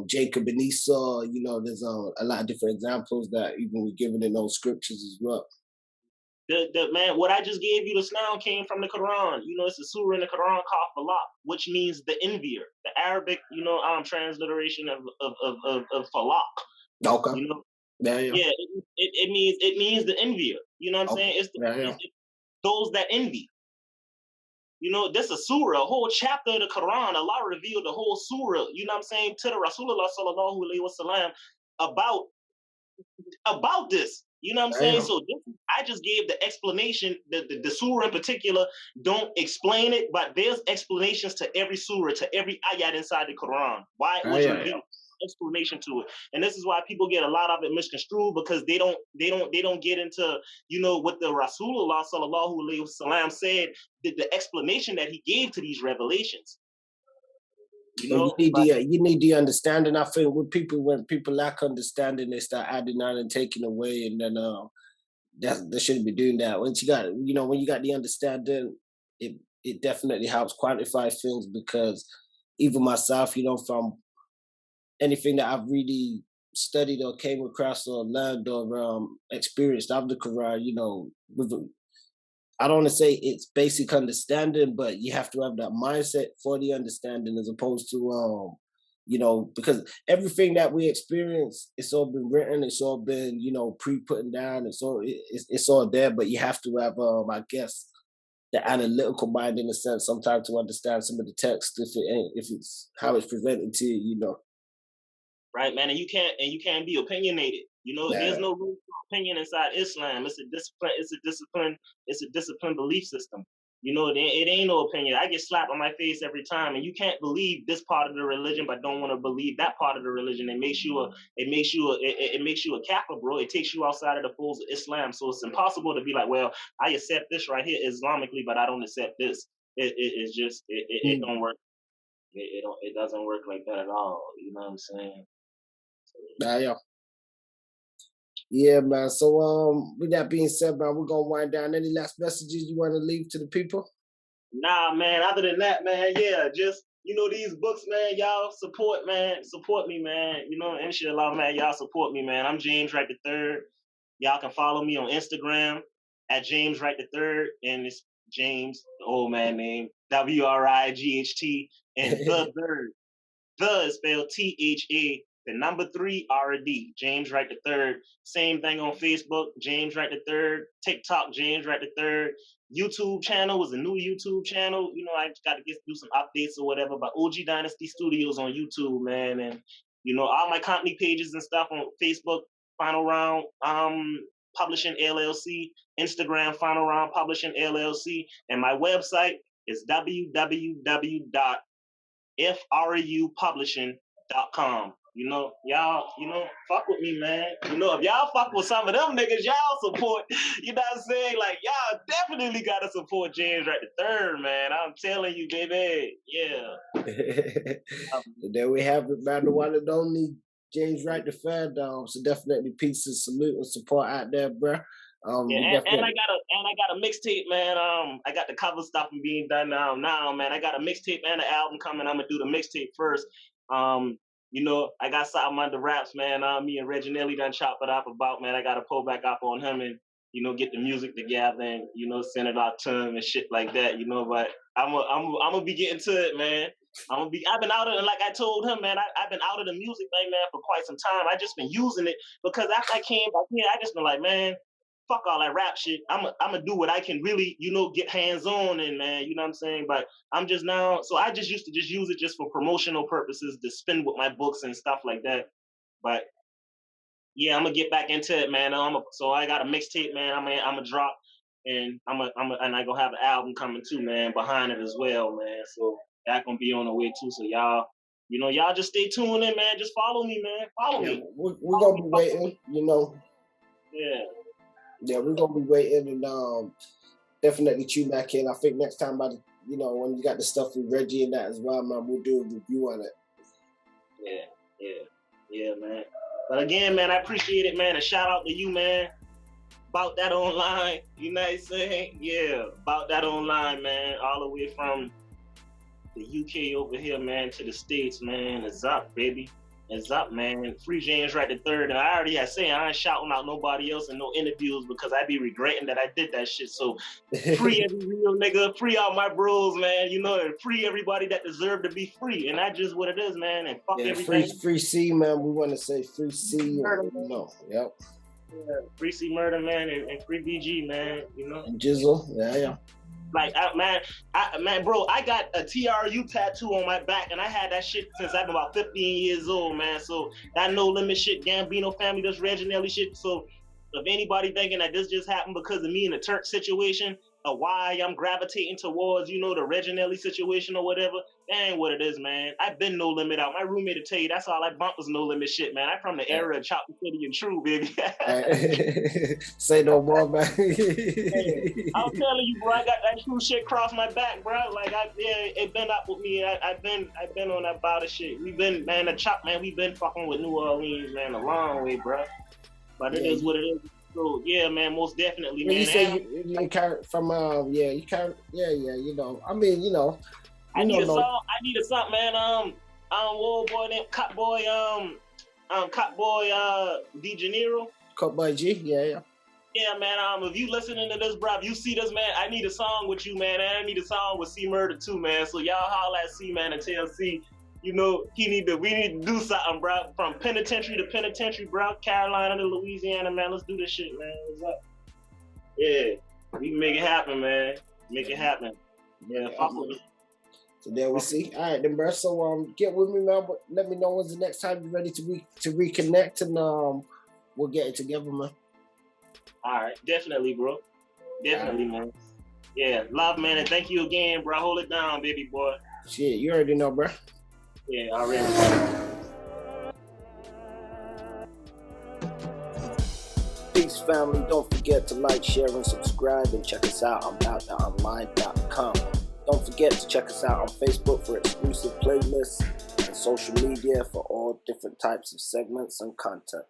Jacob and Esau, there's a lot of different examples that even we given in those scriptures as well. the man, what I just gave you just now came from the Quran. It's a surah in the Quran called Falak, which means the envier. The Arabic, transliteration of Falak. Okay. You know, Yeah, yeah. yeah, it means the envier. You know what I'm Okay. saying? Yeah, yeah. It's those that envy. This is a surah, a whole chapter of the Quran. Allah revealed the whole surah, to the Rasulullah sallallahu alaihi wasallam about this. You know what I'm Yeah, saying? yeah. So I just gave the explanation. The surah in particular don't explain it, but there's explanations to every surah, to every ayat inside the Quran. Why it Yeah, was yeah, yeah. revealed, explanation to it. And this is why people get a lot of it misconstrued because they don't get into what the Rasulullah sallallahu alaihi wasallam said, the explanation that he gave to these revelations. Yeah, But you need the understanding. I think when people lack understanding, they start adding on and taking away, and then they shouldn't be doing that. Once you got when you got the understanding, it definitely helps quantify things because even myself, from anything that I've really studied or came across or learned or experienced of the Quran, with I don't want to say it's basic understanding, but you have to have that mindset for the understanding as opposed to because everything that we experience, it's all been written, it's all been, pre-putting down, it's all there, but you have to have I guess the analytical mind in a sense sometimes to understand some of the text if it's how it's presented to you. right, man, and you can't be opinionated. There's Yeah. no room for opinion inside Islam. It's a discipline. It's a discipline. It's a disciplined belief system. You know, it ain't no opinion. I get slapped on my face every time, and you can't believe this part of the religion, but don't want to believe that part of the religion. It makes you a kafir, bro. It takes you outside of the folds of Islam. So it's impossible to be like, well, I accept this right here Islamically, but I don't accept this. It's just it don't work. It doesn't work like that at all. You know what I'm saying? Yeah. Yeah, man. So with that being said, man, we're gonna wind down. Any last messages you want to leave to the people? Nah, man. Other than that, man, yeah, just these books, man. Y'all support me, man. Inshallah, man. Y'all support me, man. I'm James Wright III. Y'all can follow me on Instagram at James Wright III, and it's James, the old man name, WRIGHT, and the third. The is spelled THA, the number 3 RD, James Wright III. Same thing on Facebook, James Wright III. TikTok, James Wright III. YouTube channel is a new YouTube channel. I got to do some updates or whatever. But OG Dynasty Studios on YouTube, man, and all my company pages and stuff on Facebook. Final Round Publishing LLC, Instagram Final Round Publishing LLC, and my website is www.frupublishing.com. Y'all, fuck with me, man. If y'all fuck with some of them niggas, y'all support, you know what I'm saying? Like, y'all definitely gotta support James Wright III, man. I'm telling you, baby. Yeah. There we have it, man. The one and only James Wright III. So definitely peace and salute and support out there, bro. And I got a mixtape, man. I got the cover stuff being done now, man. I got a mixtape and an album coming. I'm gonna do the mixtape first. I got something under wraps, man. Me and Reginelli done chop it up about, man. I gotta pull back up on him and get the music together and send it out to him and shit like that. But I'm gonna be getting to it, man. I've been out of it, like I told him, man. I've been out of the music thing, man, for quite some time. I just been using it because after I came back here, I just been like, man, fuck all that rap shit. I'm gonna do what I can really, get hands on in, man. You know what I'm saying? But I'm just now, so I just used to just use it just for promotional purposes to spin with my books and stuff like that. But yeah, I'm gonna get back into it, man. So I got a mixtape, man. I'm gonna drop, and I gonna have an album coming too, man, behind it as well, man. So that gonna be on the way too. So y'all, y'all just stay tuned in, man. Just follow me, man. Follow me. We're gonna be waiting, Yeah. Yeah, we're gonna be waiting and definitely tune back in. I think next time, when you got the stuff with Reggie and that as well, man, we'll do a review on it. Yeah, man. But again, man, I appreciate it, man. And shout out to you, man. About That Online, you know what I'm saying? Yeah, About That Online, man. All the way from the UK over here, man, to the States, man. It's up, baby. It's up, man. Free James Wright III. And I already had said I ain't shouting out nobody else in no interviews because I be regretting that I did that shit. So free every real nigga, free all my bros, man. And free everybody that deserve to be free. And that's just what it is, man. And fuck everything. Free C, man. We want to say free C. Yep. Yeah, free C Murder, man, and free BG, man. And Jizzle, yeah. Like, man, bro, I got a TRU tattoo on my back, and I had that shit since I've been about 15 years old, man. So that No Limit shit, Gambino family, this Reginelli shit. So if anybody thinking that this just happened because of me in the Turk situation, or why I'm gravitating towards, the Reginelli situation or whatever, that ain't what it is, man. I've been No Limit out. My roommate will tell you that's all I bump was No Limit shit, man. I'm from the era of Chopper City and True, baby. Say no more, man. Hey, I'm telling you, bro, I got that True shit cross my back, bro. Like, it been up with me. I've been on that bout of shit. We've been, man, the Chop, man, we've been fucking with New Orleans, man, a long way, bro. But it is what it is. So yeah, man, most definitely, man. You say you from you can't, yeah. I mean, I need a song. I need a something, man. Old boy named Cut Boy, De Janeiro. Cut Boy G, yeah. Yeah, man. If you listening to this, bro, if you see this, man, I need a song with you, man. And I need a song with C Murder too, man. So y'all holler at C, man, and tell C, we need to do something, bro. From penitentiary to penitentiary, bro. Carolina to Louisiana, man. Let's do this shit, man. What's up? Yeah, we can make it happen, man. Make it happen. Yeah, fuck with me. So there we see. All right, then, bro. So get with me, man. But let me know when's the next time you're ready to reconnect, and we'll get it together, man. All right, definitely, bro. Definitely, man. Yeah, love, man, and thank you again, bro. Hold it down, baby boy. Shit, you already know, bro. Yeah, already. Peace, family. Don't forget to like, share, and subscribe, and check us out on doatbm.com. Don't forget to check us out on Facebook for exclusive playlists and social media for all different types of segments and content.